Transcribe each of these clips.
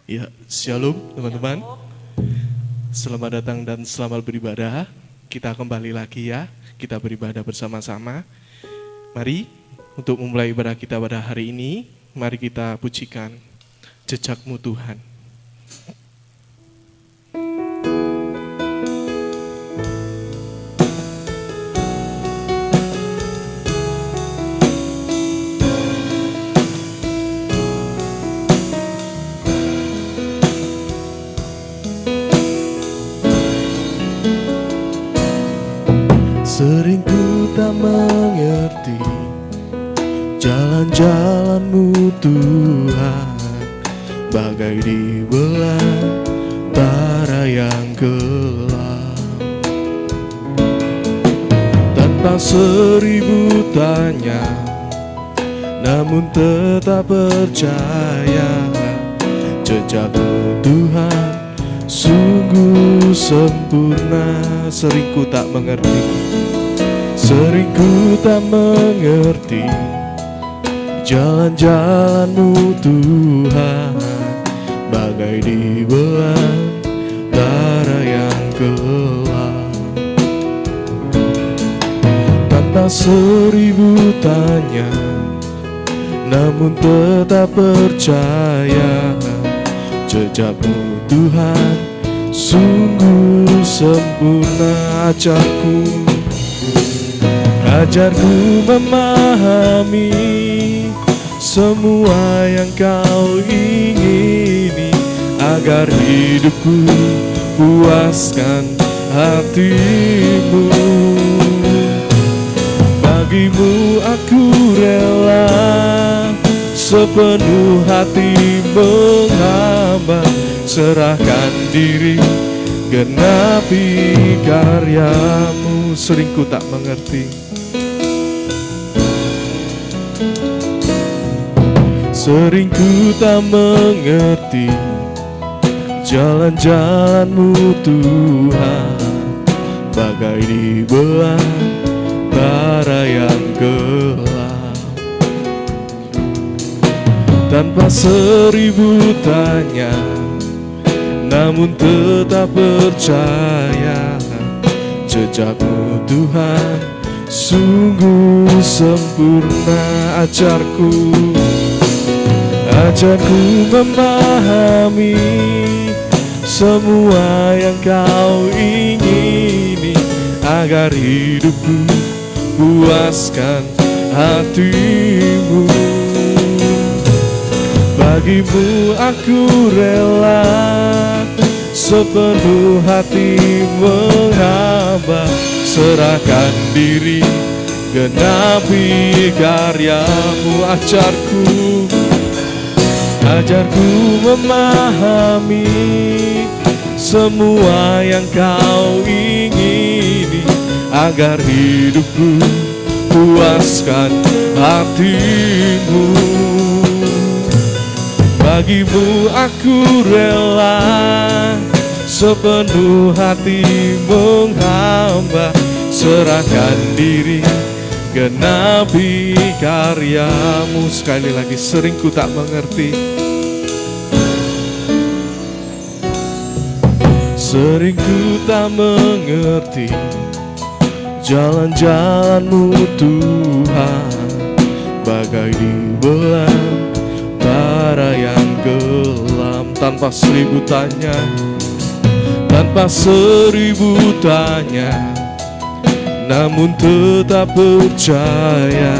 Ya, shalom teman-teman. Selamat datang dan selamat beribadah. Kita kembali lagi ya, kita beribadah bersama-sama. Mari untuk memulai ibadah kita pada hari ini, mari kita pujikan Jejak-Mu Tuhan. Sering ku tak mengerti jalan-jalan-Mu Tuhan, bagai di belantara yang gelap. Tanpa seribu tanya, namun tetap percaya, jejak-Mu Tuhan sungguh sempurna. Sering ku tak mengerti, sering ku tak mengerti jalan-jalan-Mu Tuhan, bagai di belantara yang gelap. Tanpa seribu tanya, namun tetap percaya, jejak-Mu Tuhan sungguh sempurna. Ajarku memahami semua yang Kau ingini, agar hidupku puaskan hati-Mu. Bagimu aku rela sepenuh hati menghamba, serahkan diri, genapi karya-Mu. Sering ku tak mengerti, sering ku tak mengerti jalan-jalan-Mu Tuhan, bagai di belantara yang gelap. Tanpa seribu tanya, namun tetap percaya, jejak-Mu Tuhan sungguh sempurna. Ajarku memahami semua yang Kau ingini, agar hidupku puaskan hati-Mu. Bagimu aku rela sepenuh hati menghamba, serahkan diri, genapi karya-Mu. Ajarku memahami semua yang Kau ingini, agar hidupku puaskan hati-Mu. Bagimu aku rela sepenuh hati menghamba, serahkan diri, genapi karya-Mu. Sekali lagi, sering ku tak mengerti, sering ku tak mengerti jalan-jalan-Mu Tuhan, bagai di belantara yang gelap. Tanpa seribu tanya, tanpa seribu tanya, namun tetap percaya,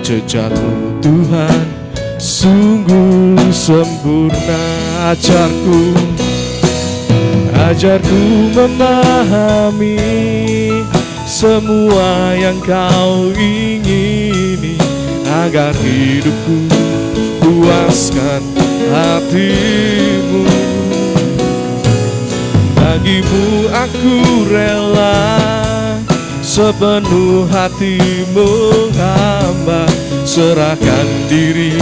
jejak-Mu Tuhan sungguh sempurna. Ajarku memahami semua yang Kau ingini, agar hidupku puaskan hati-Mu. Bagimu aku rela sepenuh hati menghamba, serahkan diri,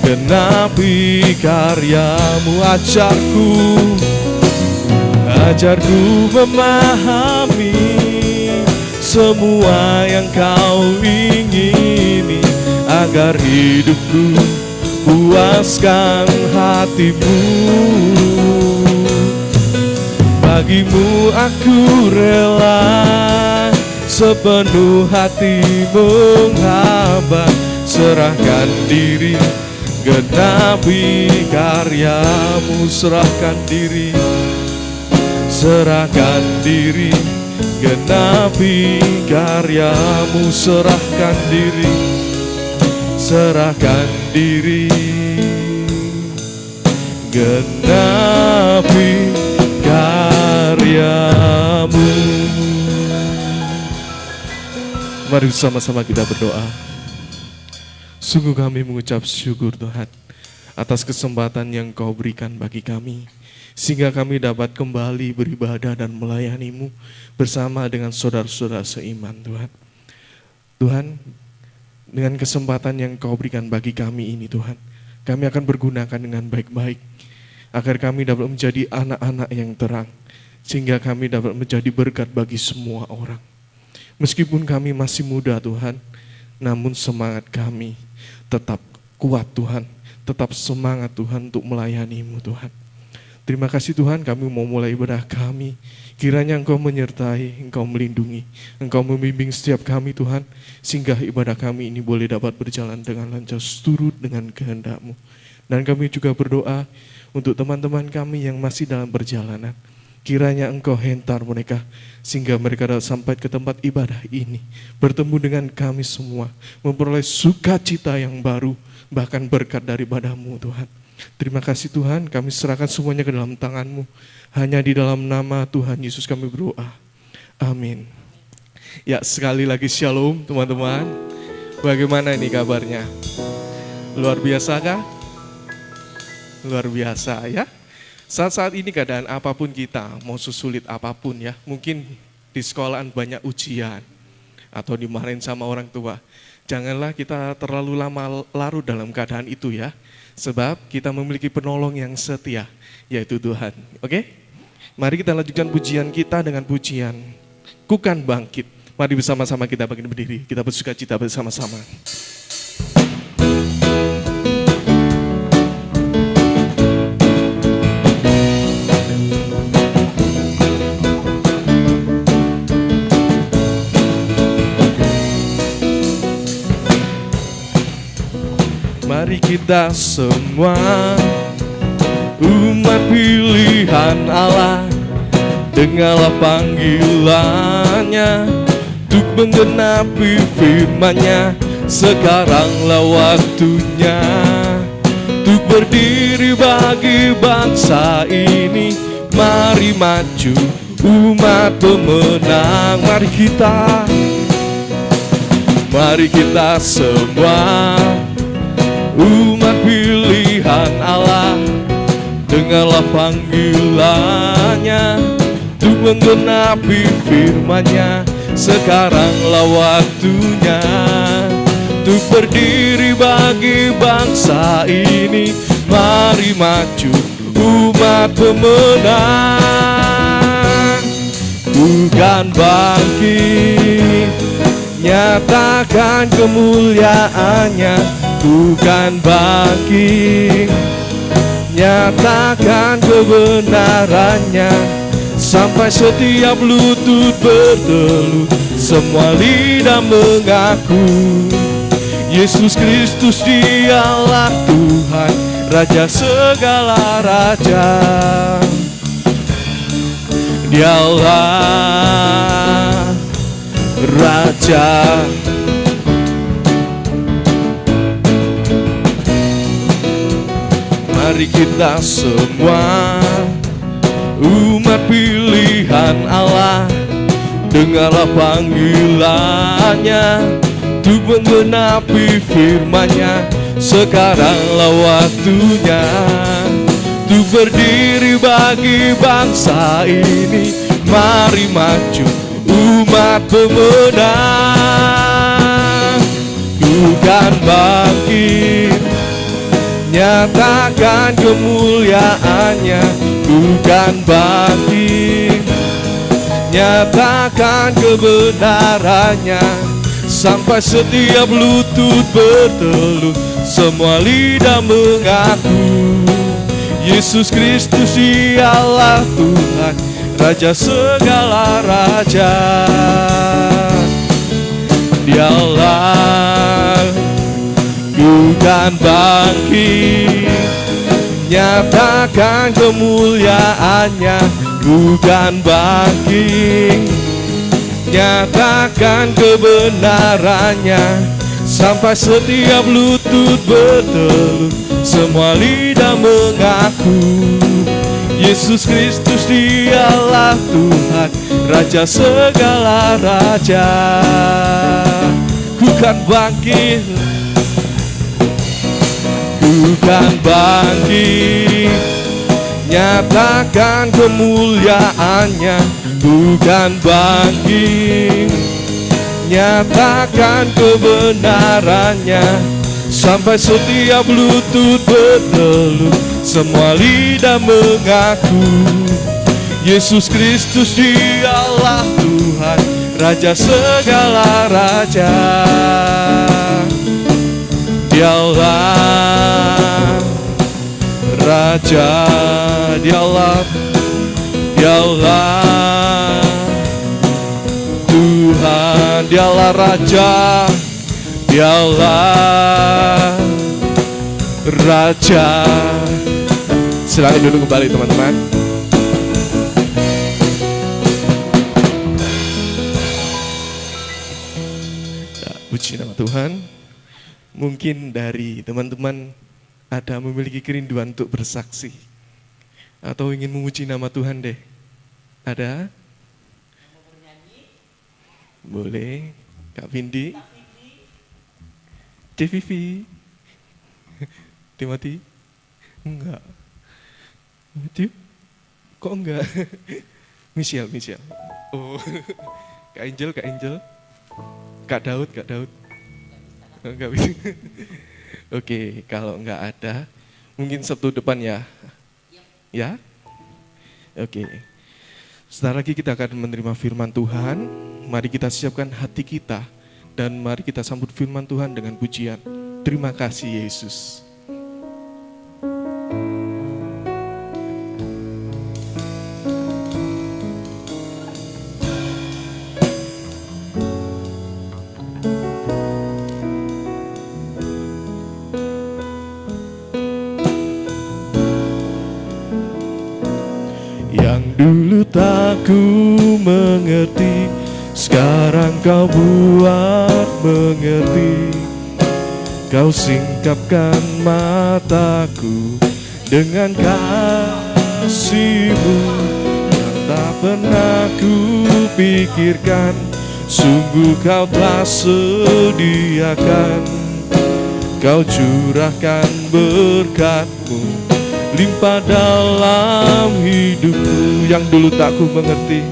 genapi karya-Mu. Ajarku memahami semua yang Kau ingini, agar hidupku puaskan hatimu. Bagimu aku rela sepenuh hati menghamba, serahkan diri genapi karyamu. Serahkan diri, serahkan diri genapi karyamu. Serahkan diri, serahkan diri genapi karyamu. Mari sama-sama kita berdoa. Sungguh kami mengucap syukur Tuhan atas kesempatan yang Kau berikan bagi kami, sehingga kami dapat kembali beribadah dan melayani-Mu bersama dengan saudara-saudara seiman Tuhan. Tuhan, dengan kesempatan yang Kau berikan bagi kami ini Tuhan, kami akan bergunakan dengan baik-baik, agar kami dapat menjadi anak-anak yang terang, sehingga kami dapat menjadi berkat bagi semua orang. Meskipun kami masih muda Tuhan, namun semangat kami tetap kuat Tuhan, tetap semangat Tuhan untuk melayani-Mu Tuhan. Terima kasih Tuhan, kami mau mulai ibadah kami. Kiranya Engkau menyertai, Engkau melindungi, Engkau membimbing setiap kami Tuhan, sehingga ibadah kami ini boleh dapat berjalan dengan lancar seturut dengan kehendak-Mu. Dan kami juga berdoa untuk teman-teman kami yang masih dalam perjalanan. Kiranya Engkau hentar mereka, sehingga mereka dapat sampai ke tempat ibadah ini, bertemu dengan kami semua, memperoleh sukacita yang baru, bahkan berkat daripada-Mu Tuhan. Terima kasih Tuhan, kami serahkan semuanya ke dalam tangan-Mu. Hanya di dalam nama Tuhan Yesus kami berdoa. Amin. Ya, sekali lagi shalom teman-teman. Bagaimana ini kabarnya? Luar biasa kah? Luar biasa ya. Saat-saat ini keadaan apapun kita, mau sesulit apapun ya, mungkin di sekolahan banyak ujian atau dimarahin sama orang tua. Janganlah kita terlalu lama larut dalam keadaan itu ya, sebab kita memiliki penolong yang setia, yaitu Tuhan. Oke? Mari kita lanjutkan pujian kita dengan pujian Ku Kan Bangkit. Mari bersama-sama kita bangkit berdiri, kita bersukacita bersama-sama. Mari kita semua umat pilihan Allah, dengarlah panggilannya untuk menggenapi firman-Nya. Sekaranglah waktunya untuk berdiri bagi bangsa ini. Mari maju umat pemenang. Mari kita semua umat pilihan Allah, dengarlah panggilannya untuk menggenapi firman-Nya. Sekaranglah waktunya untuk berdiri bagi bangsa ini. Mari maju umat pemenang. Ku kan bangkit, nyatakan kemuliaan-Nya. Ku kan bangkit, nyatakan kebenaran-Nya, sampai setiap lutut bertelut, semua lidah mengaku Yesus Kristus Dialah Tuhan, Raja segala raja. Dialah Raja. Mari kita semua umat pilihan Allah, dengarlah panggilannya untuk menggenapi firman-Nya. Sekaranglah waktunya untuk berdiri bagi bangsa ini. Mari maju umat pemenang. Ku kan bangkit, nyatakan kemuliaan-Nya. Ku kan bangkit, nyatakan kebenaran-Nya, sampai setiap lutut bertelut, semua lidah mengaku Yesus Kristus dialah Tuhan, Raja segala raja. Dialah bukan bangkit, nyatakan kemuliaannya. Bukan bangkit, nyatakan kebenarannya. Sampai setiap lutut bertelut, semua lidah mengaku Yesus Kristus dialah Tuhan, Raja segala raja. Bukan bangkit, bukan bangkit, nyatakan kemuliaannya. Bukan bangkit, nyatakan kebenarannya. Sampai setiap lutut bertelut, semua lidah mengaku Yesus Kristus dialah Tuhan, Raja segala raja. Dialah Raja, dialah Tuhan, dialah Raja, dialah Raja. Silakan duduk kembali teman-teman. Ya, puji nama Tuhan. Mungkin dari teman-teman ada memiliki kerinduan untuk bersaksi atau ingin memuji nama Tuhan deh. Ada? Boleh. Kak Vindi, Devivi, Timothy, enggak. Matthew, kok enggak? Michelle. Oh, Kak Angel, Kak Daud. Enggak bisa. Oke, kalau enggak ada, mungkin Sabtu depan ya. Ya? Oke. Sebentar lagi kita akan menerima firman Tuhan. Mari kita siapkan hati kita dan mari kita sambut firman Tuhan dengan pujian. Terima kasih Yesus. Yang dulu tak ku mengerti, sekarang kau buat mengerti. Kau singkapkan mataku dengan kasih-Mu yang tak pernah ku pikirkan. Sungguh kau telah sediakan, kau curahkan berkat-Mu limpah dalam hidupku. Yang dulu tak ku mengerti,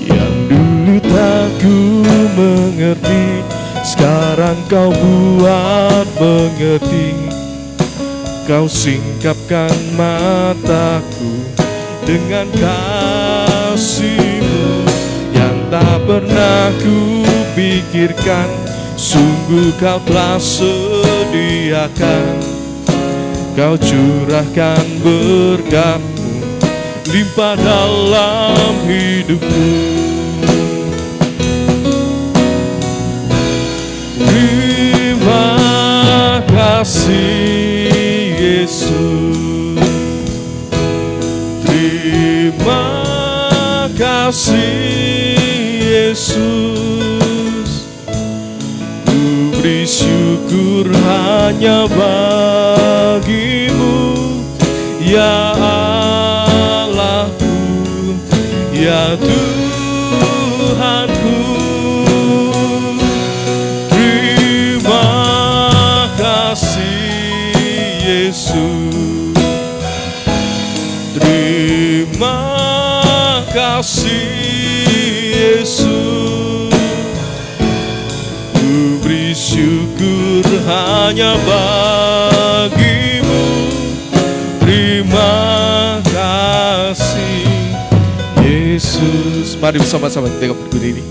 yang dulu tak ku mengerti, sekarang kau buat mengerti. Kau singkapkan mataku dengan kasih-Mu yang tak pernah ku pikirkan. Sungguh kau telah sediakan, kau curahkan berkat-Mu limpah dalam hidupku. Terima kasih Yesus, terima kasih Yesus. Ku beri syukur hanya bagi-Mu, ya Allahku, ya Tuhanku. Terima kasih Yesus, terima kasih Yesus. Ku beri syukur hanya bagi-Mu. Terima kasih Yesus. Mari bersama-sama kita berdiri.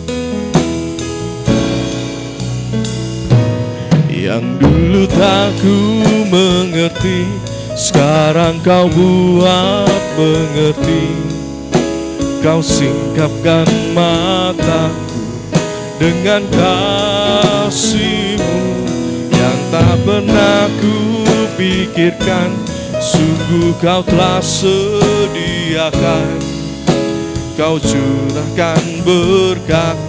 Yang dulu tak ku mengerti, sekarang kau buat mengerti. Kau singkapkan mataku dengan kasih-Mu yang tak pernah ku pikirkan. Sungguh kau telah sediakan, kau curahkan berkat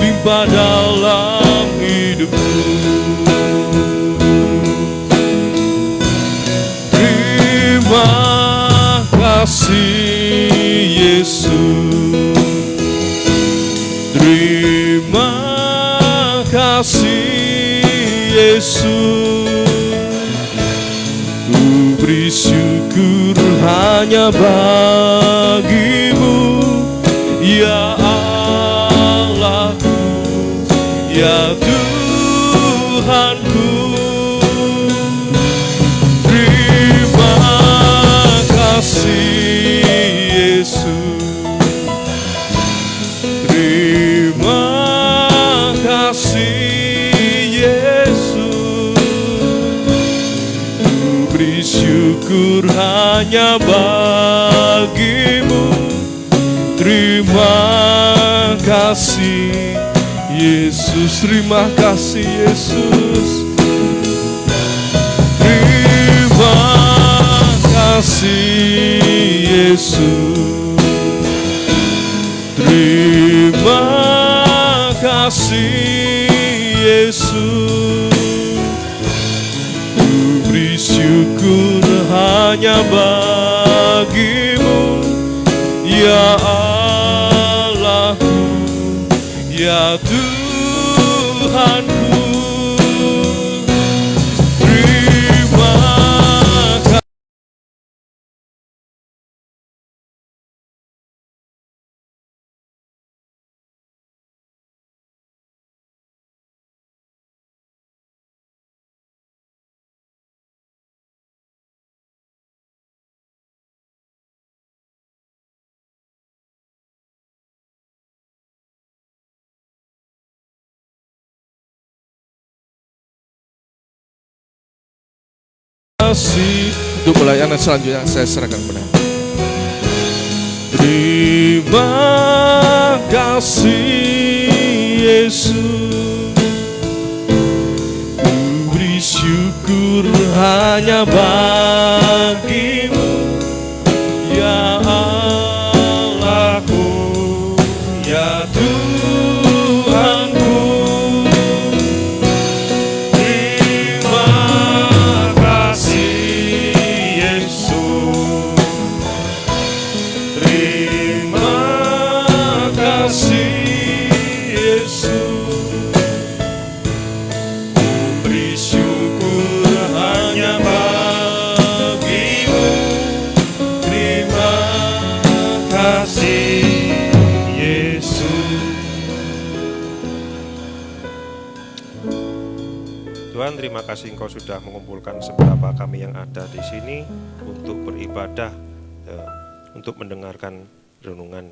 limpah dalam hidupku. Terima kasih Yesus, terima kasih Yesus. Ku beri syukur hanya bagi-Mu, ya Allahku, ya Tuhanku. Terima kasih Yesus, terima kasih Yesus. Ku beri syukur hanya bagi-Mu. Terima kasih Yesus, terima kasih Yesus. Terima kasih Yesus, terima kasih Yesus. Ku beri syukur hanya bagi-Mu, ya Allahku, ya Tuhanku. Terima kasih. Untuk pelayanan selanjutnya saya serahkan kepada. Terima kasih Yesus, ku beri syukur hanya bagi-Mu, ya Allahku, ya Tuhanku. Tuhan, terima kasih Engkau sudah mengumpulkan seberapa kami yang ada di sini untuk beribadah, untuk mendengarkan renungan.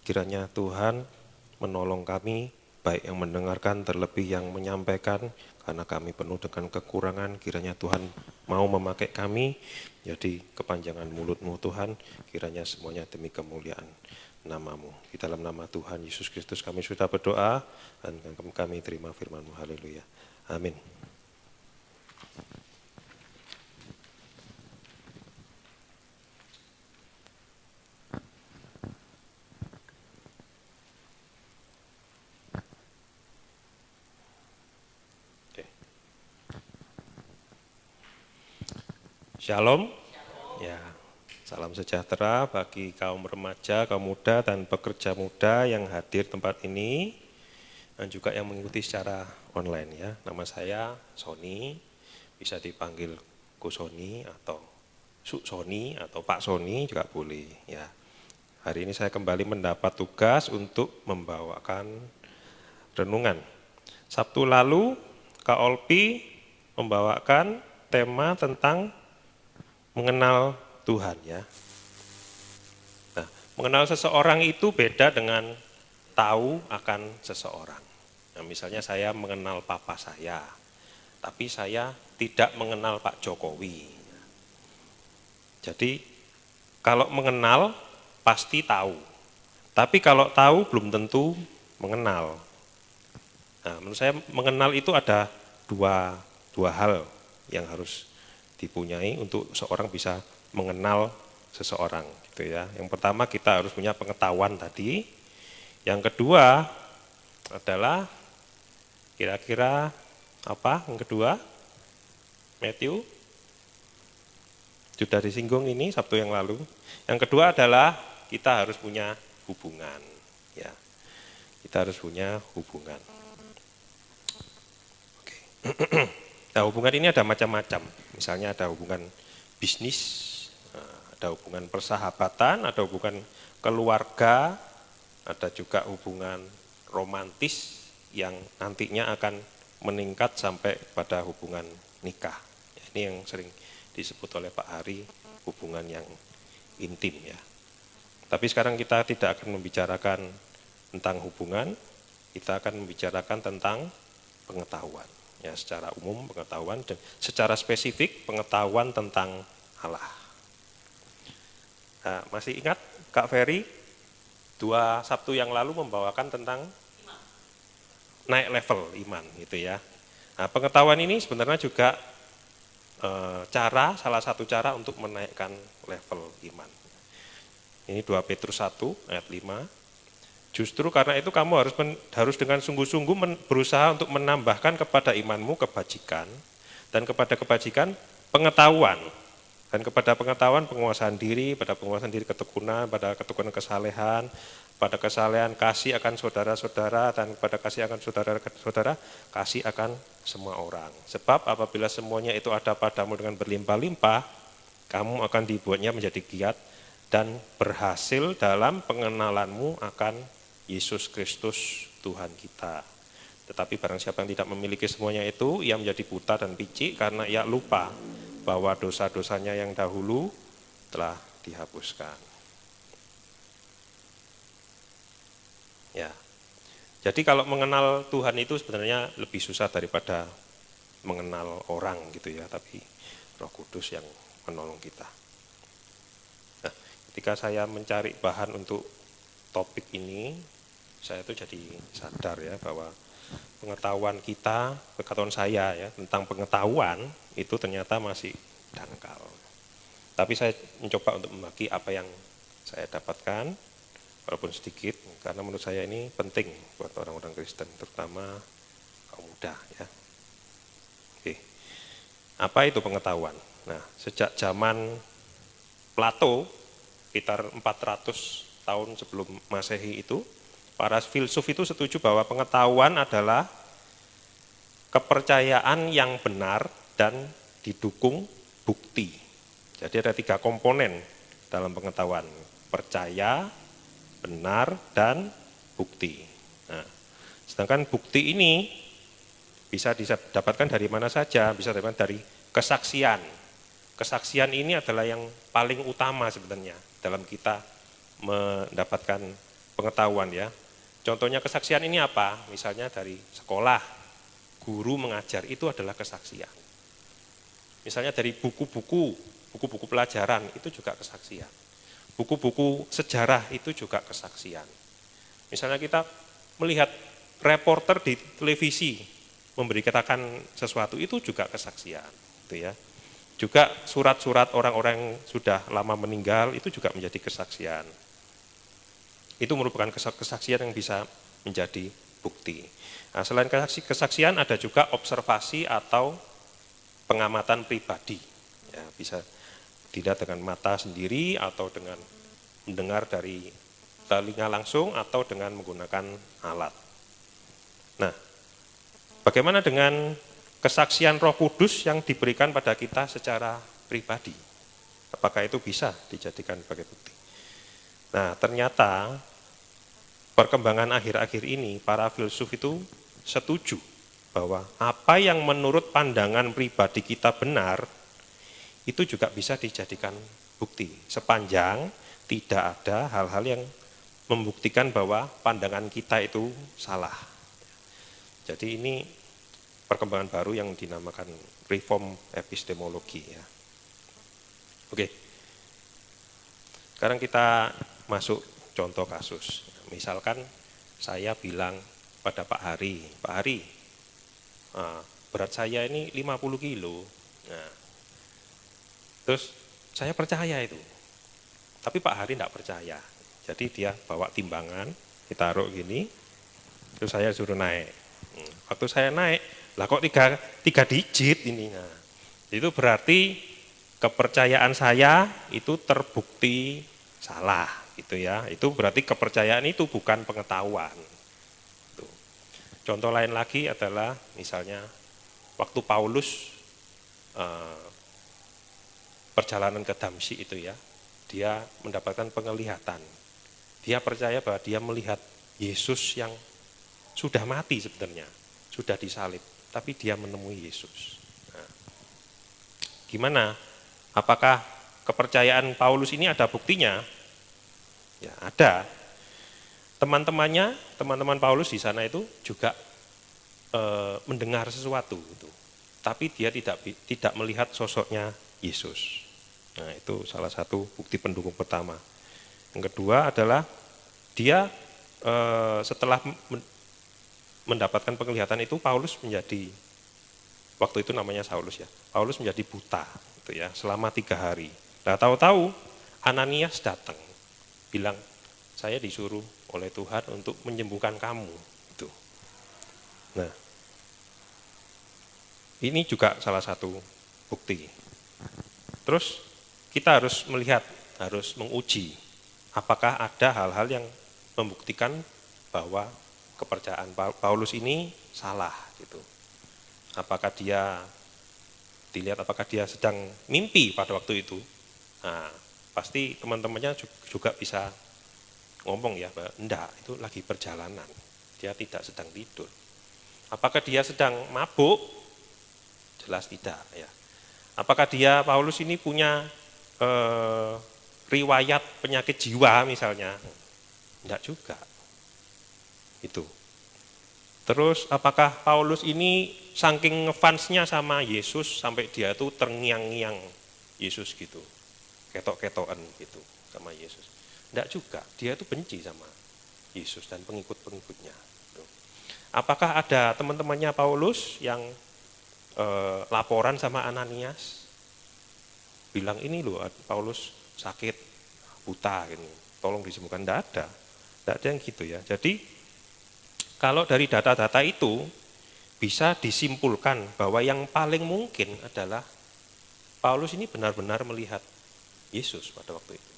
Kiranya Tuhan menolong kami, baik yang mendengarkan terlebih yang menyampaikan, karena kami penuh dengan kekurangan. Kiranya Tuhan mau memakai kami jadi kepanjangan mulut-Mu Tuhan. Kiranya semuanya demi kemuliaan nama-Mu. Di dalam nama Tuhan Yesus Kristus kami sudah berdoa dan kami terima firman-Mu. Haleluya. Amin. Shalom. Ya, salam sejahtera bagi kaum remaja, kaum muda, dan pekerja muda yang hadir tempat ini dan juga yang mengikuti secara online ya. Nama saya Sony, bisa dipanggil Ko Sony atau Su Sony atau Pak Sony juga boleh ya. Hari ini saya kembali mendapat tugas untuk membawakan renungan. Sabtu lalu Kak Olpi membawakan tema tentang mengenal Tuhan ya. Nah, mengenal seseorang itu beda dengan tahu akan seseorang. Nah, misalnya saya mengenal papa saya. tapi saya tidak mengenal Pak Jokowi. Jadi kalau mengenal pasti tahu, tapi kalau tahu belum tentu mengenal. Nah, menurut saya mengenal itu ada dua hal yang harus dipunyai untuk seorang bisa mengenal seseorang gitu ya. Yang pertama kita harus punya pengetahuan tadi. Yang kedua adalah kira-kira apa? Yang kedua, Matthew sudah disinggung ini Sabtu yang lalu. Yang kedua adalah kita harus punya hubungan ya. Kita harus punya hubungan. Oke. Nah, hubungan ini ada macam-macam. Misalnya ada hubungan bisnis, ada hubungan persahabatan, ada hubungan keluarga, ada juga hubungan romantis yang nantinya akan meningkat sampai pada hubungan nikah. Ini yang sering disebut oleh Pak Hari hubungan yang intim ya. Tapi sekarang kita tidak akan membicarakan tentang hubungan, kita akan membicarakan tentang pengetahuan. Ya, secara umum pengetahuan dan secara spesifik pengetahuan tentang Allah. Nah, masih ingat Kak Ferry 2 Sabtu yang lalu membawakan tentang naik level iman gitu ya. Nah, pengetahuan ini sebenarnya juga salah satu cara untuk menaikkan level iman. Ini 2 Petrus 1 ayat 5. Justru karena itu kamu harus dengan sungguh-sungguh berusaha untuk menambahkan kepada imanmu kebajikan, dan kepada kebajikan pengetahuan, dan kepada pengetahuan penguasaan diri, pada penguasaan diri ketekunan, pada ketekunan kesalehan, pada kesalehan kasih akan saudara-saudara, dan pada kasih akan saudara-saudara kasih akan semua orang. Sebab apabila semuanya itu ada padamu dengan berlimpah-limpah, kamu akan dibuatnya menjadi giat dan berhasil dalam pengenalanmu akan Yesus Kristus Tuhan kita. Tetapi barang siapa yang tidak memiliki semuanya itu, ia menjadi buta dan picik karena ia lupa bahwa dosa-dosanya yang dahulu telah dihapuskan. Ya. Jadi kalau mengenal Tuhan itu sebenarnya lebih susah daripada mengenal orang gitu ya, tapi Roh Kudus yang menolong kita. Nah, ketika saya mencari bahan untuk topik ini, saya itu jadi sadar ya bahwa pengetahuan saya ya tentang pengetahuan itu ternyata masih dangkal. Tapi saya mencoba untuk membagi apa yang saya dapatkan, walaupun sedikit, karena menurut saya ini penting buat orang-orang Kristen, terutama kaum muda ya. Oke. Apa itu pengetahuan? Nah, sejak zaman Plato, sekitar 400 tahun sebelum Masehi itu, para filsuf itu setuju bahwa pengetahuan adalah kepercayaan yang benar dan didukung bukti. Jadi ada 3 komponen dalam pengetahuan, percaya, benar, dan bukti. Nah, sedangkan bukti ini bisa didapatkan dari mana saja, bisa didapatkan dari kesaksian. Kesaksian ini adalah yang paling utama sebenarnya dalam kita mendapatkan pengetahuan ya. Contohnya kesaksian ini apa? Misalnya dari sekolah, guru mengajar itu adalah kesaksian. Misalnya dari buku-buku pelajaran itu juga kesaksian. Buku-buku sejarah itu juga kesaksian. Misalnya kita melihat reporter di televisi memberitakan sesuatu itu juga kesaksian, gitu ya. Juga surat-surat orang-orang yang sudah lama meninggal itu juga menjadi kesaksian. Itu merupakan kesaksian yang bisa menjadi bukti. Nah, selain kesaksian ada juga observasi atau pengamatan pribadi. Ya, bisa dilihat dengan mata sendiri atau dengan mendengar dari telinga langsung atau dengan menggunakan alat. Nah, bagaimana dengan kesaksian Roh Kudus yang diberikan pada kita secara pribadi? Apakah itu bisa dijadikan sebagai bukti? Nah, ternyata perkembangan akhir-akhir ini, para filsuf itu setuju bahwa apa yang menurut pandangan pribadi kita benar, itu juga bisa dijadikan bukti, sepanjang tidak ada hal-hal yang membuktikan bahwa pandangan kita itu salah. Jadi ini perkembangan baru yang dinamakan reform epistemologi ya. Oke. Sekarang kita masuk contoh kasus. Misalkan saya bilang pada Pak Hari, Pak Hari, berat saya ini 50 kilo. Nah, terus saya percaya itu. Tapi Pak Hari tidak percaya. Jadi dia bawa timbangan, ditaruh gini, terus saya suruh naik. Waktu saya naik, lah kok tiga digit ini. Nah, itu berarti kepercayaan saya itu terbukti salah, gitu ya. Itu berarti kepercayaan itu bukan pengetahuan. Tuh. Contoh lain lagi adalah misalnya waktu Paulus perjalanan ke Damsyik itu ya, dia mendapatkan penglihatan. Dia percaya bahwa dia melihat Yesus yang sudah mati sebenarnya, sudah disalib, tapi dia menemui Yesus. Nah, gimana? Apakah kepercayaan Paulus ini ada buktinya? Ya, ada. Teman-teman Paulus di sana itu juga mendengar sesuatu, gitu. Tapi dia tidak melihat sosoknya Yesus. Nah, itu salah satu bukti pendukung pertama. Yang kedua adalah dia setelah mendapatkan penglihatan itu, Paulus menjadi, waktu itu namanya Saulus ya, Paulus menjadi buta gitu ya, selama 3 hari. Nah, tahu-tahu Ananias datang, bilang, saya disuruh oleh Tuhan untuk menyembuhkan kamu. Gitu. Nah, ini juga salah satu bukti. Terus kita harus melihat, harus menguji, apakah ada hal-hal yang membuktikan bahwa kepercayaan Paulus ini salah gitu. Apakah dia dilihat, apakah dia sedang mimpi pada waktu itu? Nah, pasti teman-temannya juga bisa ngomong ya, bahwa enggak, itu lagi perjalanan. Dia tidak sedang tidur. Apakah dia sedang mabuk? Jelas tidak ya. Apakah dia, Paulus ini punya riwayat penyakit jiwa misalnya? Enggak juga. Itu. Terus apakah Paulus ini saking ngefansnya sama Yesus sampai dia itu terngiang-ngiang Yesus gitu. Ketok-ketokan gitu sama Yesus. Enggak juga. Dia itu benci sama Yesus dan pengikut-pengikutnya. Apakah ada teman-temannya Paulus yang laporan sama Ananias? Bilang ini loh, Paulus sakit, buta gini, tolong disembuhkan. Enggak ada. Enggak ada yang gitu ya. Jadi kalau dari data-data itu bisa disimpulkan bahwa yang paling mungkin adalah Paulus ini benar-benar melihat Yesus pada waktu itu.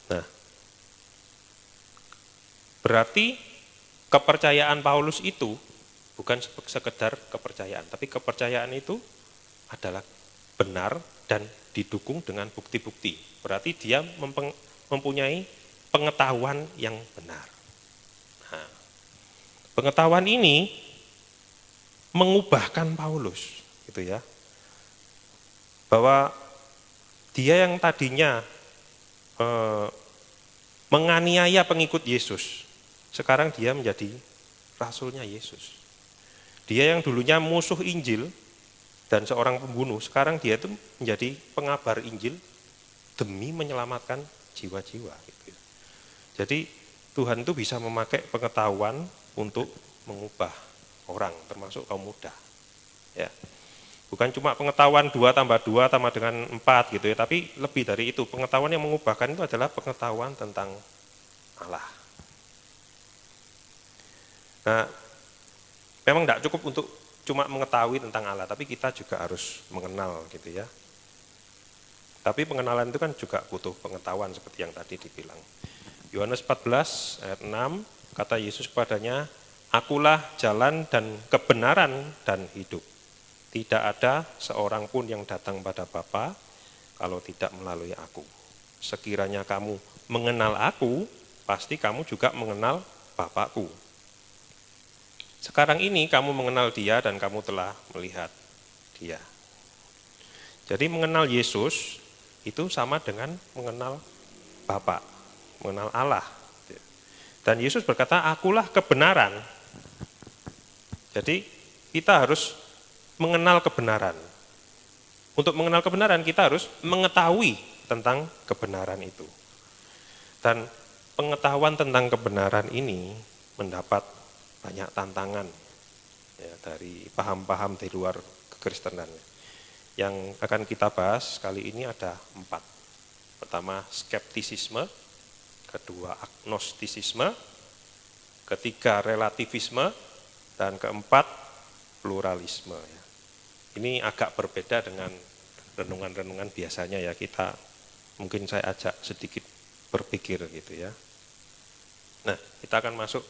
Nah, berarti kepercayaan Paulus itu bukan sekedar kepercayaan, tapi kepercayaan itu adalah benar dan didukung dengan bukti-bukti. Berarti dia mempunyai pengetahuan yang benar. Nah, pengetahuan ini mengubahkan Paulus, gitu ya. Bahwa dia yang tadinya menganiaya pengikut Yesus, sekarang dia menjadi rasulnya Yesus. Dia yang dulunya musuh Injil dan seorang pembunuh, sekarang dia itu menjadi pengabar Injil demi menyelamatkan jiwa-jiwa. Gitu. Jadi Tuhan itu bisa memakai pengetahuan untuk mengubah orang, termasuk kaum muda. Ya. Bukan cuma pengetahuan 2 tambah 2 tambah dengan 4 gitu ya, tapi lebih dari itu. Pengetahuan yang mengubahkan itu adalah pengetahuan tentang Allah. Nah, memang tidak cukup untuk cuma mengetahui tentang Allah, tapi kita juga harus mengenal gitu ya. Tapi pengenalan itu kan juga butuh pengetahuan seperti yang tadi dibilang. Yohanes 14 ayat 6, kata Yesus kepadanya, akulah jalan dan kebenaran dan hidup. Tidak ada seorang pun yang datang pada Bapa kalau tidak melalui aku. Sekiranya kamu mengenal aku, pasti kamu juga mengenal Bapakku. Sekarang ini kamu mengenal dia dan kamu telah melihat dia. Jadi mengenal Yesus itu sama dengan mengenal Bapa, mengenal Allah. Dan Yesus berkata, akulah kebenaran. Jadi kita harus mengenal kebenaran. Untuk mengenal kebenaran kita harus mengetahui tentang kebenaran itu. Dan pengetahuan tentang kebenaran ini mendapat banyak tantangan ya, dari paham-paham di luar kekristenan. Yang akan kita bahas kali ini ada 4. Pertama, skeptisisme. Kedua, agnostisisme. Ketiga, relativisme. Dan keempat, pluralisme. Ini agak berbeda dengan renungan-renungan biasanya ya, kita mungkin saya ajak sedikit berpikir gitu ya. Nah, kita akan masuk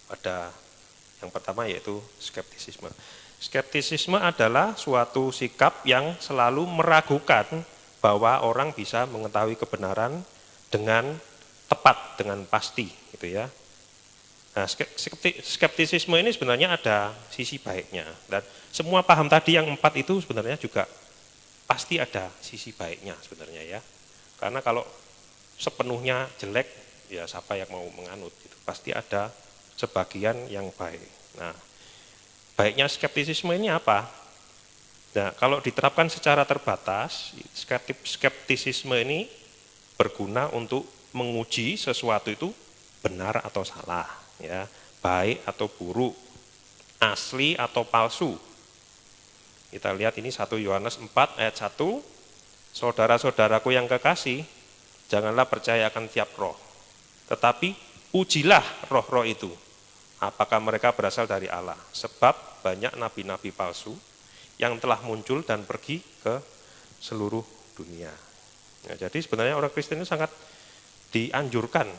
pada yang pertama yaitu skeptisisme. Skeptisisme adalah suatu sikap yang selalu meragukan bahwa orang bisa mengetahui kebenaran dengan tepat, dengan pasti gitu ya. Nah, skeptisisme ini sebenarnya ada sisi baiknya, dan semua paham tadi yang 4 itu sebenarnya juga pasti ada sisi baiknya sebenarnya ya. Karena kalau sepenuhnya jelek, ya siapa yang mau menganut gitu. Pasti ada sebagian yang baik. Nah, baiknya skeptisisme ini apa? Nah, kalau diterapkan secara terbatas, skeptisisme ini berguna untuk menguji sesuatu itu benar atau salah, ya, baik atau buruk, asli atau palsu. Kita lihat ini 1 Yohanes 4 ayat 1, saudara-saudaraku yang kekasih, janganlah percaya akan tiap roh, tetapi ujilah roh-roh itu, apakah mereka berasal dari Allah, sebab banyak nabi-nabi palsu yang telah muncul dan pergi ke seluruh dunia. Ya, jadi sebenarnya orang Kristen itu sangat dianjurkan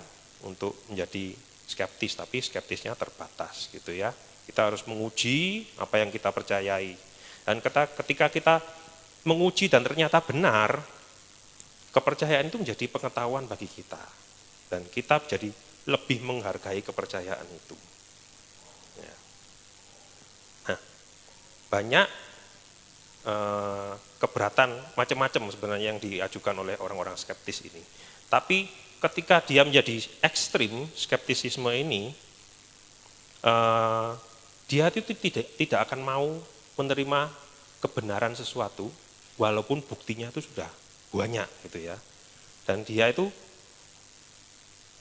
untuk menjadi skeptis, tapi skeptisnya terbatas gitu ya. Kita harus menguji apa yang kita percayai. Dan ketika kita menguji dan ternyata benar, kepercayaan itu menjadi pengetahuan bagi kita. Dan kita jadi lebih menghargai kepercayaan itu. Ya. Nah, banyak keberatan macam-macam sebenarnya yang diajukan oleh orang-orang skeptis ini. Tapi ketika dia menjadi ekstrim, skeptisisme ini, dia itu tidak akan mau menerima kebenaran sesuatu, walaupun buktinya itu sudah banyak gitu ya. Dan dia itu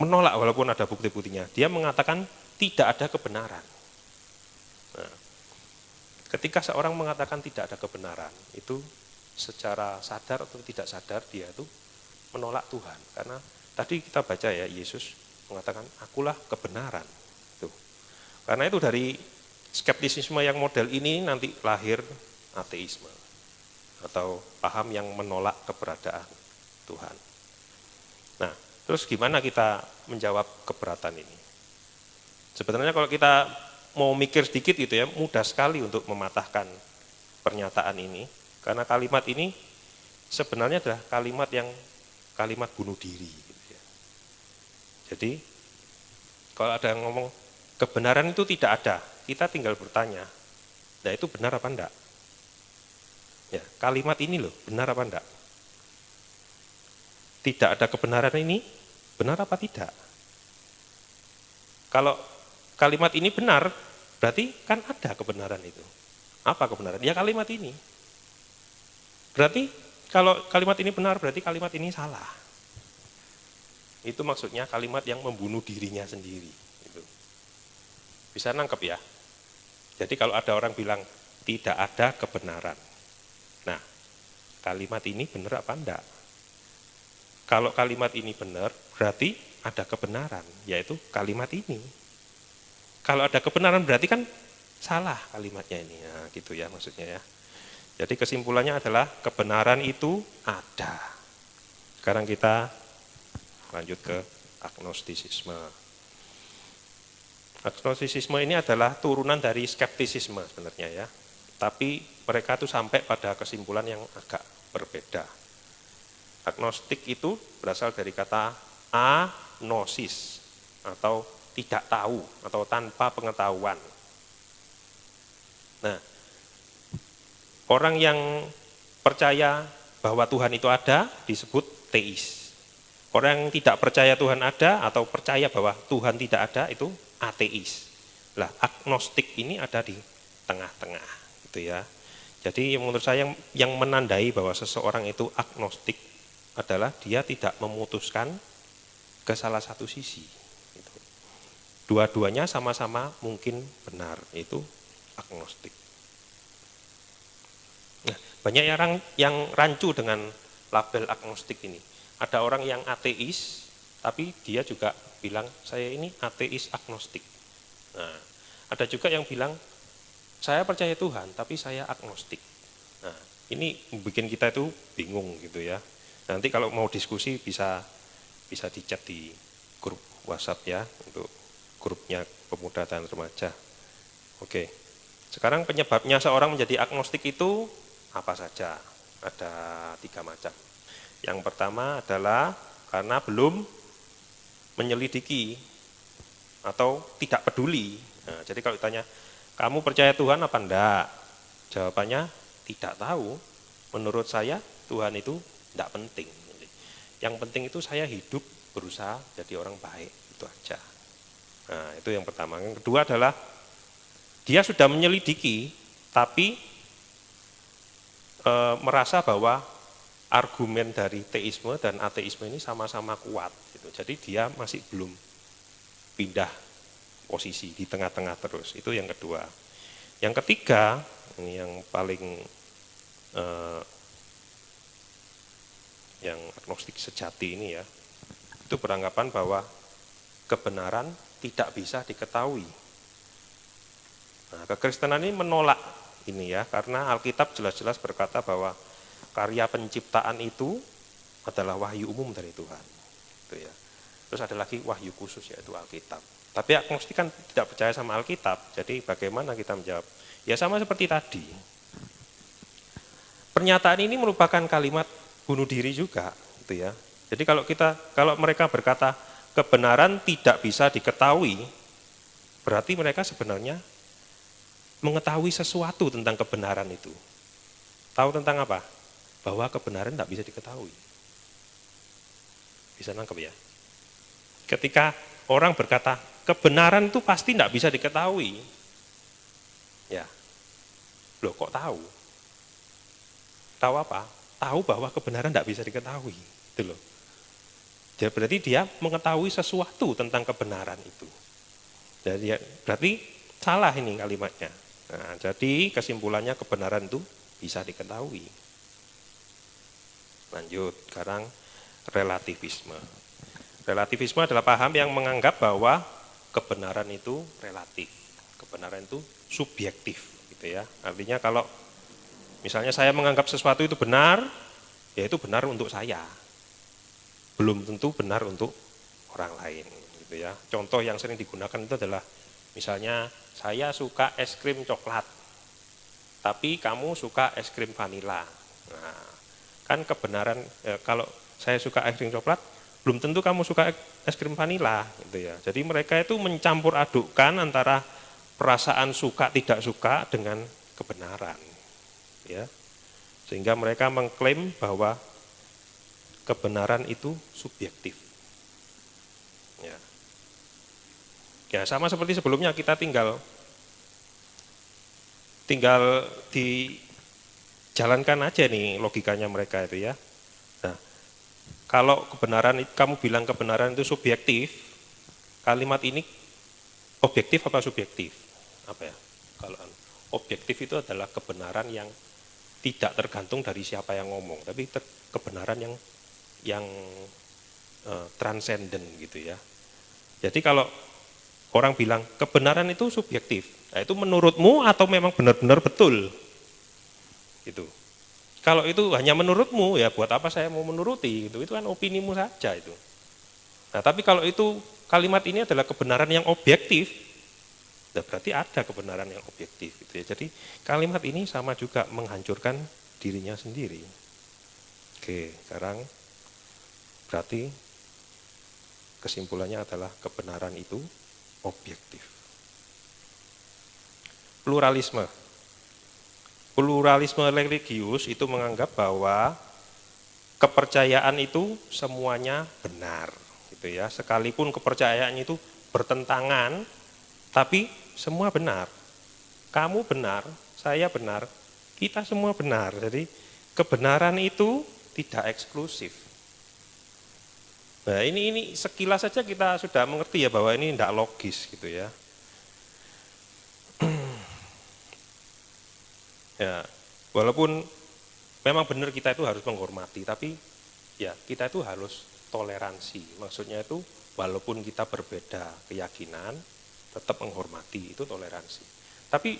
menolak walaupun ada bukti-buktinya. Dia mengatakan tidak ada kebenaran. Nah, ketika seorang mengatakan tidak ada kebenaran, itu secara sadar atau tidak sadar dia itu menolak Tuhan. Karena tadi kita baca ya, Yesus mengatakan, akulah kebenaran. Tuh. Karena itu dari skeptisisme yang model ini nanti lahir ateisme, atau paham yang menolak keberadaan Tuhan. Nah, terus gimana kita menjawab keberatan ini? Sebenarnya kalau kita mau mikir sedikit gitu ya, mudah sekali untuk mematahkan pernyataan ini, karena kalimat ini sebenarnya adalah kalimat bunuh diri. Gitu ya. Jadi kalau ada yang ngomong kebenaran itu tidak ada, kita tinggal bertanya, nah itu benar apa enggak? Ya, kalimat ini loh, benar apa enggak? Tidak ada kebenaran ini, benar apa tidak? Kalau kalimat ini benar, berarti kan ada kebenaran itu. Apa kebenaran? Ya kalimat ini. Berarti kalau kalimat ini benar, berarti kalimat ini salah. Itu maksudnya kalimat yang membunuh dirinya sendiri. Gitu. Bisa nangkep ya? Jadi kalau ada orang bilang tidak ada kebenaran. Nah, kalimat ini benar apa enggak? Kalau kalimat ini benar, berarti ada kebenaran, yaitu kalimat ini. Kalau ada kebenaran berarti kan salah kalimatnya ini. Nah, gitu ya maksudnya ya. Jadi kesimpulannya adalah kebenaran itu ada. Sekarang kita lanjut ke agnostisisme. Agnostisisme ini adalah turunan dari skeptisisme sebenarnya ya. Tapi mereka itu sampai pada kesimpulan yang agak berbeda. Agnostik itu berasal dari kata agnosis atau tidak tahu atau tanpa pengetahuan. Nah, orang yang percaya bahwa Tuhan itu ada disebut teis. Orang yang tidak percaya Tuhan ada atau percaya bahwa Tuhan tidak ada itu ateis. Lah, agnostik ini ada di tengah-tengah, gitu ya. Jadi menurut saya yang menandai bahwa seseorang itu agnostik adalah dia tidak memutuskan ke salah satu sisi. Gitu. Dua-duanya sama-sama mungkin benar, itu agnostik. Nah, banyak orang yang rancu dengan label agnostik ini. Ada orang yang ateis, tapi dia juga bilang, saya ini ateis agnostik. Nah, ada juga yang bilang, saya percaya Tuhan, tapi saya agnostik. Nah, ini bikin kita itu bingung gitu ya. Nanti kalau mau diskusi bisa di-chat di grup WhatsApp ya, untuk grupnya pemuda dan remaja. Oke, sekarang penyebabnya seorang menjadi agnostik itu apa saja? Ada 3 macam. Yang pertama adalah karena belum menyelidiki atau tidak peduli. Nah, jadi kalau ditanya, kamu percaya Tuhan apa enggak? Jawabannya tidak tahu. Menurut saya Tuhan itu enggak penting. Yang penting itu saya hidup berusaha jadi orang baik, itu aja. Nah, itu yang pertama. Yang kedua adalah dia sudah menyelidiki tapi merasa bahwa argumen dari teisme dan ateisme ini sama-sama kuat gitu. Jadi dia masih belum pindah posisi di tengah-tengah terus. Itu yang kedua. Yang ketiga, ini yang paling yang agnostik sejati ini ya, itu beranggapan bahwa kebenaran tidak bisa diketahui. Nah, kekristenan ini menolak ini ya, karena Alkitab jelas-jelas berkata bahwa karya penciptaan itu adalah wahyu umum dari Tuhan. Itu ya. Terus ada lagi wahyu khusus yaitu Alkitab. Tapi agnostik kan tidak percaya sama Alkitab, jadi bagaimana kita menjawab? Ya sama seperti tadi. Pernyataan ini merupakan kalimat bunuh diri juga, gitu ya. Jadi kalau mereka berkata kebenaran tidak bisa diketahui, berarti mereka sebenarnya mengetahui sesuatu tentang kebenaran itu. Tahu tentang apa? Bahwa kebenaran tidak bisa diketahui. Bisa nangkep ya? Ketika orang berkata, kebenaran itu pasti tidak bisa diketahui. Ya, loh kok tahu? Tahu apa? Tahu bahwa kebenaran tidak bisa diketahui. Itu loh. Jadi berarti dia mengetahui sesuatu tentang kebenaran itu. Jadi berarti salah ini kalimatnya. Nah, jadi kesimpulannya kebenaran itu bisa diketahui. Lanjut, sekarang relativisme. Relativisme adalah paham yang menganggap bahwa kebenaran itu relatif. Kebenaran itu subjektif, gitu ya. Artinya kalau misalnya saya menganggap sesuatu itu benar, ya itu benar untuk saya. Belum tentu benar untuk orang lain, gitu ya. Contoh yang sering digunakan itu adalah misalnya saya suka es krim coklat, tapi kamu suka es krim vanila. Nah, kan kebenaran kalau saya suka es krim coklat, belum tentu kamu suka es krim vanila, gitu ya. Jadi mereka itu mencampur adukkan antara perasaan suka tidak suka dengan kebenaran, ya. Sehingga mereka mengklaim bahwa kebenaran itu subjektif. Ya. Ya sama seperti sebelumnya kita tinggal dijalankan aja nih logikanya mereka itu ya. Nah, kalau kebenaran kamu bilang kebenaran itu subjektif, kalimat ini objektif apa subjektif? Apa ya? Kalau objektif itu adalah kebenaran yang tidak tergantung dari siapa yang ngomong, tapi kebenaran yang transenden gitu ya. Jadi kalau orang bilang kebenaran itu subjektif, nah itu menurutmu atau memang benar-benar betul? Gitu. Kalau itu hanya menurutmu, ya buat apa saya mau menuruti? Itu kan opinimu saja itu. Nah, tapi kalau itu kalimat ini adalah kebenaran yang objektif, nah berarti ada kebenaran yang objektif. Gitu ya. Jadi kalimat ini sama juga menghancurkan dirinya sendiri. Oke, sekarang berarti kesimpulannya adalah kebenaran itu objektif. Pluralisme religius itu menganggap bahwa kepercayaan itu semuanya benar, gitu ya. Sekalipun kepercayaan itu bertentangan, tapi semua benar. Kamu benar, saya benar, kita semua benar. Jadi kebenaran itu tidak eksklusif. Nah ini sekilas saja kita sudah mengerti ya bahwa ini tidak logis gitu ya. Ya, walaupun memang benar kita itu harus menghormati, tapi ya kita itu harus toleransi. Maksudnya itu walaupun kita berbeda keyakinan, tetap menghormati, itu toleransi. Tapi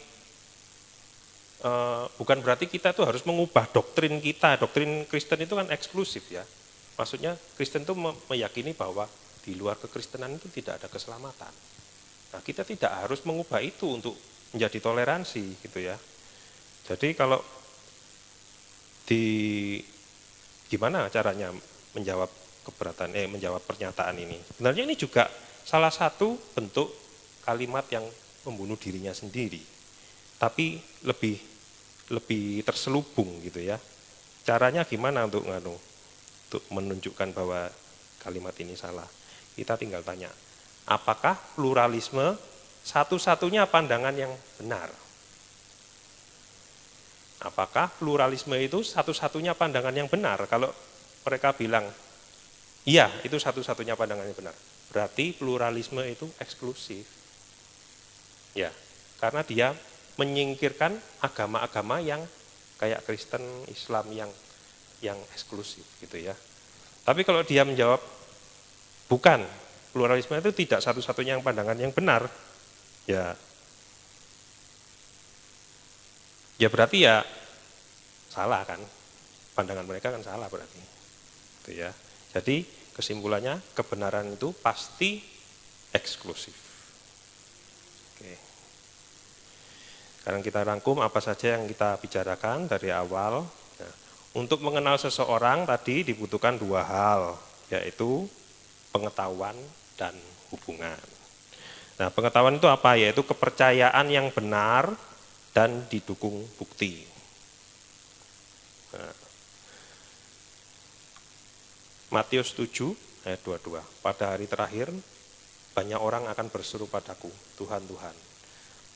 bukan berarti kita itu harus mengubah doktrin kita. Doktrin Kristen itu kan eksklusif ya. Maksudnya Kristen itu meyakini bahwa di luar kekristenan itu tidak ada keselamatan. Nah kita tidak harus mengubah itu untuk menjadi toleransi gitu ya. Jadi kalau gimana caranya menjawab menjawab pernyataan ini? Sebenarnya ini juga salah satu bentuk kalimat yang membunuh dirinya sendiri, tapi lebih terselubung gitu ya. Caranya gimana untuk menunjukkan bahwa kalimat ini salah? Kita tinggal tanya, apakah pluralisme satu-satunya pandangan yang benar? Apakah pluralisme itu satu-satunya pandangan yang benar? Kalau mereka bilang, iya itu satu-satunya pandangan yang benar, berarti pluralisme itu eksklusif. Ya, karena dia menyingkirkan agama-agama yang kayak Kristen, Islam yang eksklusif gitu ya. Tapi kalau dia menjawab, bukan, pluralisme itu tidak satu-satunya pandangan yang benar, ya berarti ya salah kan, pandangan mereka kan salah berarti, gitu ya. Jadi kesimpulannya kebenaran itu pasti eksklusif. Oke. Sekarang kita rangkum apa saja yang kita bicarakan dari awal. Nah, untuk mengenal seseorang tadi dibutuhkan dua hal, yaitu pengetahuan dan hubungan. Nah, pengetahuan itu apa? Yaitu kepercayaan yang benar dan didukung bukti. Nah, Matius 7 ayat 22. Pada hari terakhir banyak orang akan berseru padaku, Tuhan, Tuhan,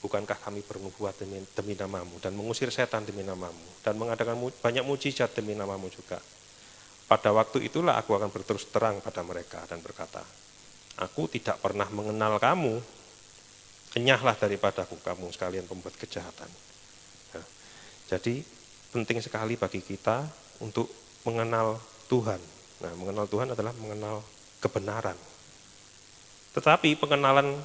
bukankah kami bernubuat demi namamu dan mengusir setan demi namamu dan mengadakan banyak mujizat demi namamu juga. Pada waktu itulah aku akan berterus terang pada mereka dan berkata, aku tidak pernah mengenal kamu, enyahlah daripadaku kamu sekalian pembuat kejahatan. Nah, jadi penting sekali bagi kita untuk mengenal Tuhan. Nah, mengenal Tuhan adalah mengenal kebenaran. Tetapi pengenalan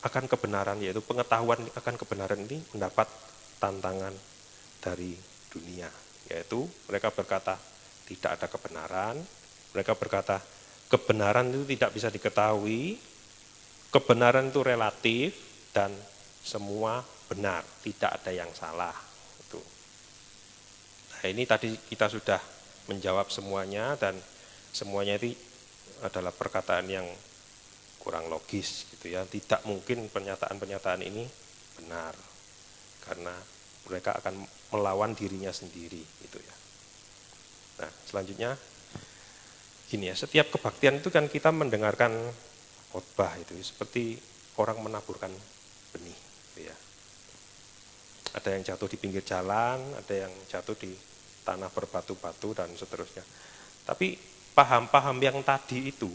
akan kebenaran, yaitu pengetahuan akan kebenaran ini mendapat tantangan dari dunia. Yaitu mereka berkata tidak ada kebenaran, mereka berkata kebenaran itu tidak bisa diketahui, kebenaran itu relatif, dan semua benar, tidak ada yang salah. Itu. Nah, ini tadi kita sudah menjawab semuanya dan semuanya itu adalah perkataan yang kurang logis gitu ya. Tidak mungkin pernyataan-pernyataan ini benar karena mereka akan melawan dirinya sendiri gitu ya. Nah, selanjutnya gini ya, setiap kebaktian itu kan kita mendengarkan khotbah itu seperti orang menaburkan benih gitu ya. Ada yang jatuh di pinggir jalan, ada yang jatuh di tanah berbatu-batu dan seterusnya. Tapi paham-paham yang tadi itu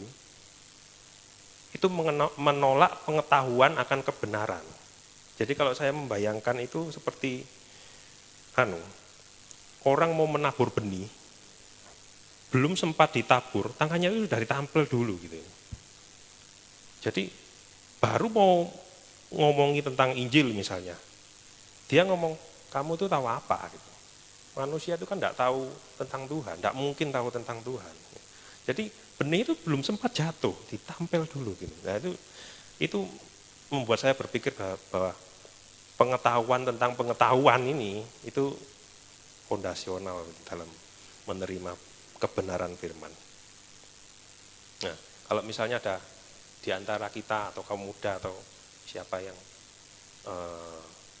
menolak pengetahuan akan kebenaran. Jadi kalau saya membayangkan itu seperti orang mau menabur benih, belum sempat ditabur, tangannya itu sudah ditampil dulu gitu. Jadi baru mau ngomongi tentang Injil misalnya, dia ngomong, kamu tuh tahu apa gitu. Manusia itu kan tidak tahu tentang Tuhan, tidak mungkin tahu tentang Tuhan. Jadi benih itu belum sempat jatuh, ditampil dulu gitu. Nah itu membuat saya berpikir bahwa pengetahuan tentang pengetahuan ini itu fondasional dalam menerima kebenaran firman. Nah, kalau misalnya ada di antara kita atau kaum muda atau siapa yang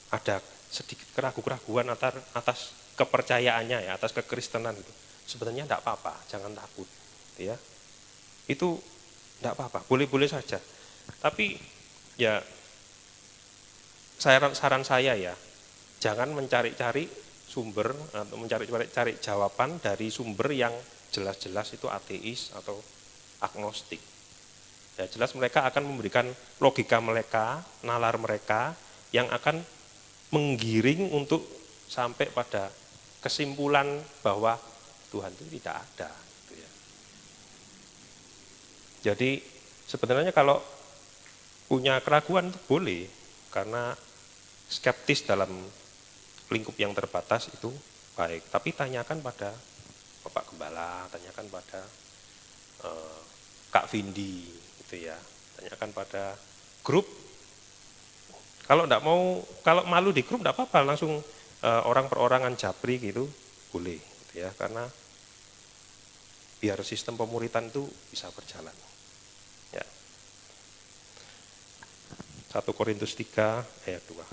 ada sedikit keraguan-keraguan atas kepercayaannya ya, atas kekristenan gitu. sebenarnya tidak apa-apa, jangan takut, ya. Itu tidak apa-apa, boleh-boleh saja. Tapi ya saran saya ya, jangan mencari-cari sumber atau mencari-cari jawaban dari sumber yang jelas-jelas itu ateis atau agnostik. Ya jelas mereka akan memberikan logika mereka, nalar mereka yang akan menggiring untuk sampai pada kesimpulan bahwa Tuhan itu tidak ada. Gitu ya. Jadi sebenarnya kalau punya keraguan itu boleh, karena skeptis dalam lingkup yang terbatas itu baik. Tapi tanyakan pada Bapak Gembala, tanyakan pada Kak Vindi, gitu ya. Tanyakan pada grup. Kalau enggak mau, kalau malu di grup enggak apa-apa, langsung orang perorangan Japri gitu boleh, gitu ya. Karena biar sistem pemuritan itu bisa berjalan. Ya. 1 Korintus 3 ayat 2.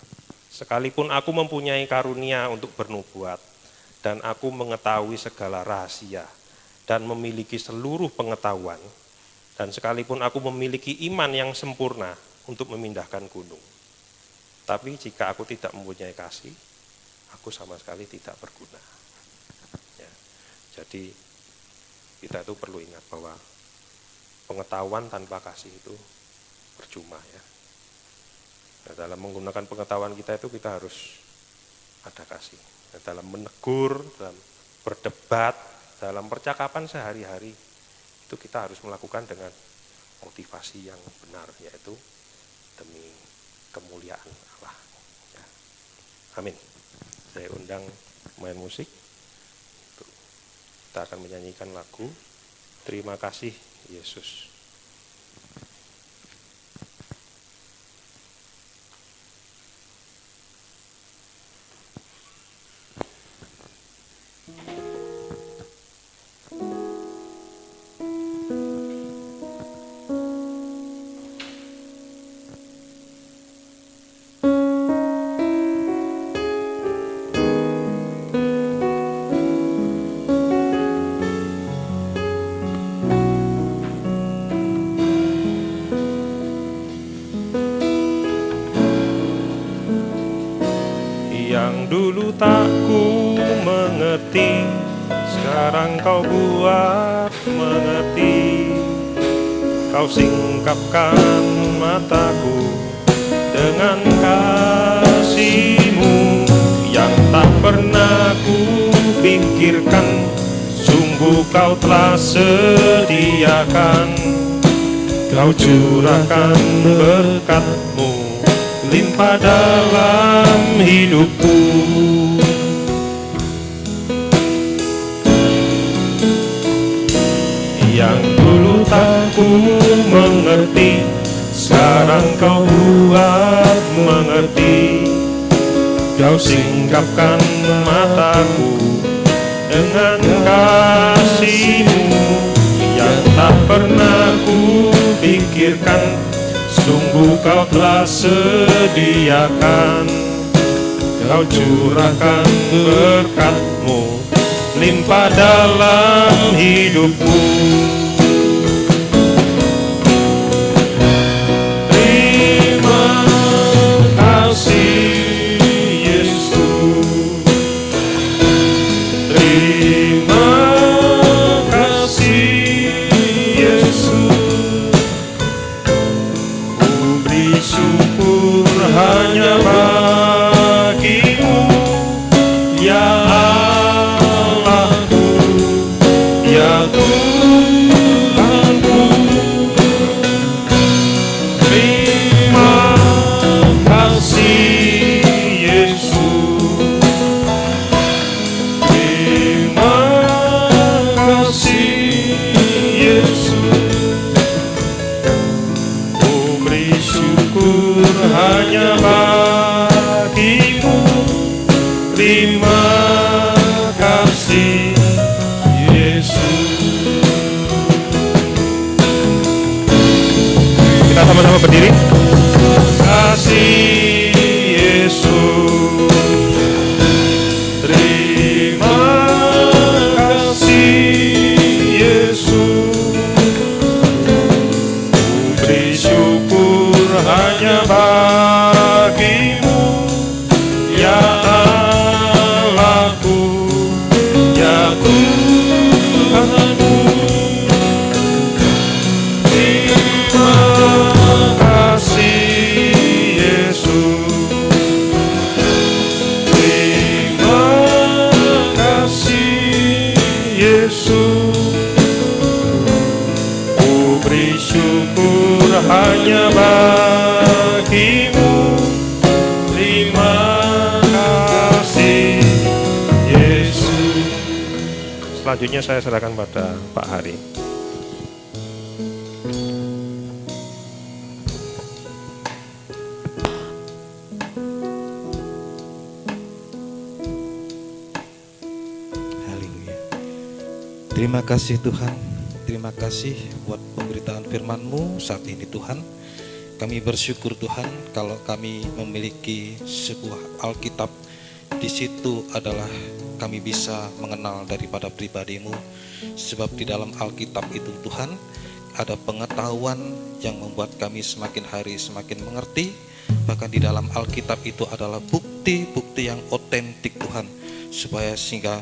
Sekalipun aku mempunyai karunia untuk bernubuat, dan aku mengetahui segala rahasia, dan memiliki seluruh pengetahuan, dan sekalipun aku memiliki iman yang sempurna untuk memindahkan gunung. Tapi jika aku tidak mempunyai kasih, aku sama sekali tidak berguna. Ya. Jadi kita itu perlu ingat bahwa pengetahuan tanpa kasih itu percuma ya. Nah, dalam menggunakan pengetahuan kita itu kita harus ada kasih. Nah, dalam menegur, dalam berdebat, dalam percakapan sehari-hari itu kita harus melakukan dengan motivasi yang benar, yaitu demi kemuliaan Allah. Ya. Amin. Saya undang main musik. Kita akan menyanyikan lagu Terima Kasih Yesus. Dulu tak ku mengerti, sekarang kau buat mengerti. Kau singkapkan mataku dengan kasih-Mu yang tak pernah ku pikirkan. Sungguh kau telah sediakan, kau curahkan berkat-Mu limpah dalam hidupku. Yang dulu tak ku mengerti, sekarang kau buat mengerti. Kau singkapkan mataku dengan kasih-Mu yang tak pernah ku pikirkan. Sungguh kau telah sediakan, kau curahkan berkat-Mu limpah dalam hidupku. Terima kasih Yesus, terima kasih Yesus. Syukur hanya bagi-Mu, ya Allahku, ya Tuhanku. Terima kasih Yesus, terima kasih Yesus. Syukur hanya bagi-Mu, terima kasih Yesus. Kita sama-sama berdiri. Kasih Yesus, terima kasih beri syukur hanya bagimu. Terima kasih Yesus. Selanjutnya saya serahkan pada Pak Hari. Haleluya. Terima kasih Tuhan. Terima kasih buat pemberitaan firman-Mu saat ini Tuhan. Kami bersyukur Tuhan kalau kami memiliki sebuah Alkitab. Di situ adalah kami bisa mengenal daripada pribadi-Mu. Sebab di dalam Alkitab itu Tuhan ada pengetahuan yang membuat kami semakin hari semakin mengerti. Bahkan di dalam Alkitab itu adalah bukti-bukti yang otentik Tuhan. Supaya sehingga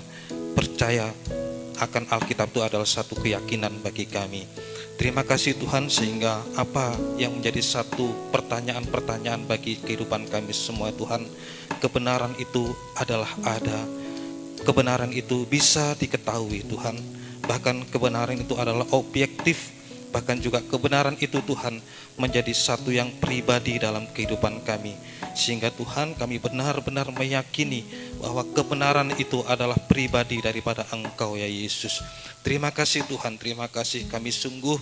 percaya akan Alkitab itu adalah satu keyakinan bagi kami. Terima kasih Tuhan sehingga apa yang menjadi satu pertanyaan-pertanyaan bagi kehidupan kami semua Tuhan, kebenaran itu adalah ada, kebenaran itu bisa diketahui Tuhan, bahkan kebenaran itu adalah objektif, bahkan juga kebenaran itu Tuhan menjadi satu yang pribadi dalam kehidupan kami. Sehingga Tuhan kami benar-benar meyakini bahwa kebenaran itu adalah pribadi daripada Engkau ya Yesus. Terima kasih Tuhan, terima kasih kami sungguh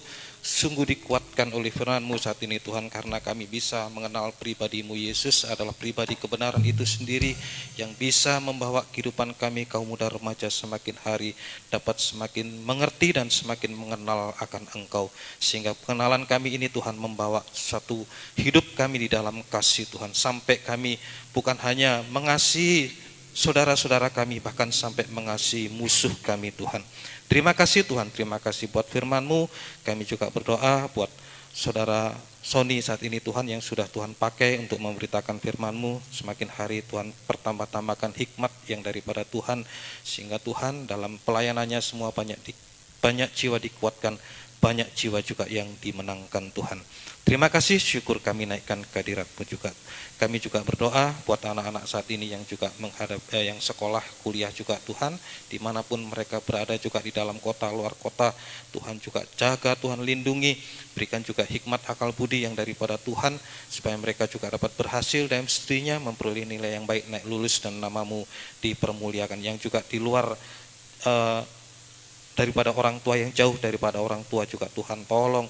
dikuatkan oleh firman-Mu saat ini Tuhan, karena kami bisa mengenal pribadi-Mu Yesus adalah pribadi kebenaran itu sendiri yang bisa membawa kehidupan kami kaum muda remaja semakin hari dapat semakin mengerti dan semakin mengenal akan Engkau. Sehingga pengenalan kami ini Tuhan membawa satu hidup kami di dalam kasih Tuhan, sampai kami bukan hanya mengasihi saudara-saudara kami, bahkan sampai mengasihi musuh kami Tuhan. Terima kasih Tuhan, terima kasih buat firman-Mu. Kami juga berdoa buat saudara Sony saat ini Tuhan yang sudah Tuhan pakai untuk memberitakan firman-Mu. Semakin hari Tuhan pertambah-tambahkan hikmat yang daripada Tuhan, sehingga Tuhan dalam pelayanannya semua banyak jiwa dikuatkan, banyak jiwa juga yang dimenangkan Tuhan. Terima kasih, syukur kami naikkan kehadirat-Mu juga. Kami juga berdoa buat anak-anak saat ini yang juga yang sekolah, kuliah juga Tuhan, dimanapun mereka berada juga di dalam kota, luar kota, Tuhan juga jaga, Tuhan lindungi, berikan juga hikmat akal budi yang daripada Tuhan, supaya mereka juga dapat berhasil dalam studinya, memperoleh nilai yang baik, naik lulus, dan nama-Mu dipermuliakan. Yang juga di luar daripada orang tua, yang jauh daripada orang tua juga Tuhan tolong,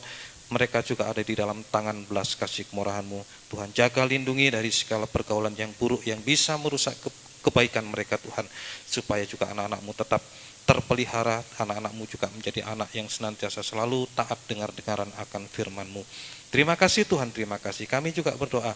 mereka juga ada di dalam tangan belas kasih kemurahan-Mu. Tuhan jaga lindungi dari segala pergaulan yang buruk yang bisa merusak kebaikan mereka Tuhan, supaya juga anak-anak-Mu tetap terpelihara, anak-anak-Mu juga menjadi anak yang senantiasa selalu taat dengar-dengaran akan firman-Mu. Terima kasih Tuhan, terima kasih. Kami juga berdoa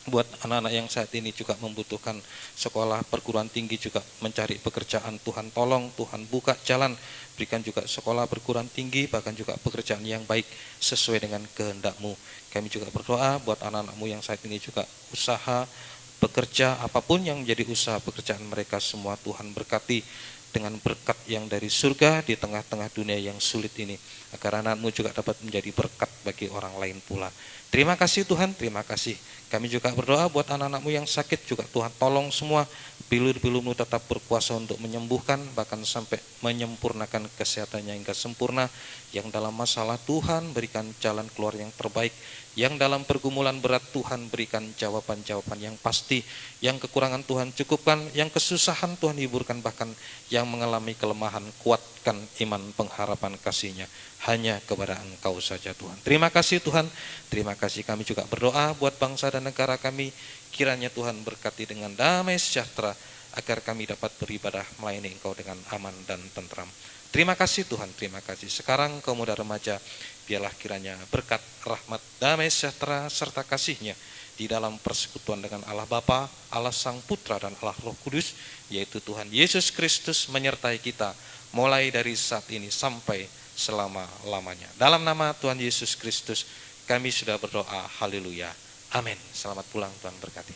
buat anak-anak yang saat ini juga membutuhkan sekolah perguruan tinggi, juga mencari pekerjaan. Tuhan tolong, Tuhan buka jalan, berikan juga sekolah perguruan tinggi, bahkan juga pekerjaan yang baik sesuai dengan kehendak-Mu. Kami juga berdoa buat anak-anak-Mu yang saat ini juga usaha, bekerja, apapun yang menjadi usaha pekerjaan mereka semua, Tuhan berkati dengan berkat yang dari surga di tengah-tengah dunia yang sulit ini, agar anak-Mu juga dapat menjadi berkat bagi orang lain pula. Terima kasih Tuhan, terima kasih. Kami juga berdoa buat anak-anak-Mu yang sakit juga Tuhan tolong semua, bilur-bilur-Mu tetap berkuasa untuk menyembuhkan, bahkan sampai menyempurnakan kesehatannya hingga sempurna. Yang dalam masalah Tuhan berikan jalan keluar yang terbaik, yang dalam pergumulan berat Tuhan berikan jawaban-jawaban yang pasti, yang kekurangan Tuhan cukupkan, yang kesusahan Tuhan hiburkan, bahkan yang mengalami kelemahan kuatkan iman pengharapan kasih-Nya hanya kepada Engkau saja Tuhan. Terima kasih Tuhan, terima kasih. Kami juga berdoa buat bangsa dan negara kami, kiranya Tuhan berkati dengan damai sejahtera, agar kami dapat beribadah melayani Engkau dengan aman dan tentram. Terima kasih Tuhan, terima kasih. Sekarang kaum muda remaja, biarlah kiranya berkat, rahmat, damai sejahtera serta kasih-Nya di dalam persekutuan dengan Allah Bapa, Allah Sang Putra, dan Allah Roh Kudus, yaitu Tuhan Yesus Kristus, menyertai kita mulai dari saat ini sampai selama-lamanya. Dalam nama Tuhan Yesus Kristus kami sudah berdoa, haleluya, amin. Selamat pulang, Tuhan berkati.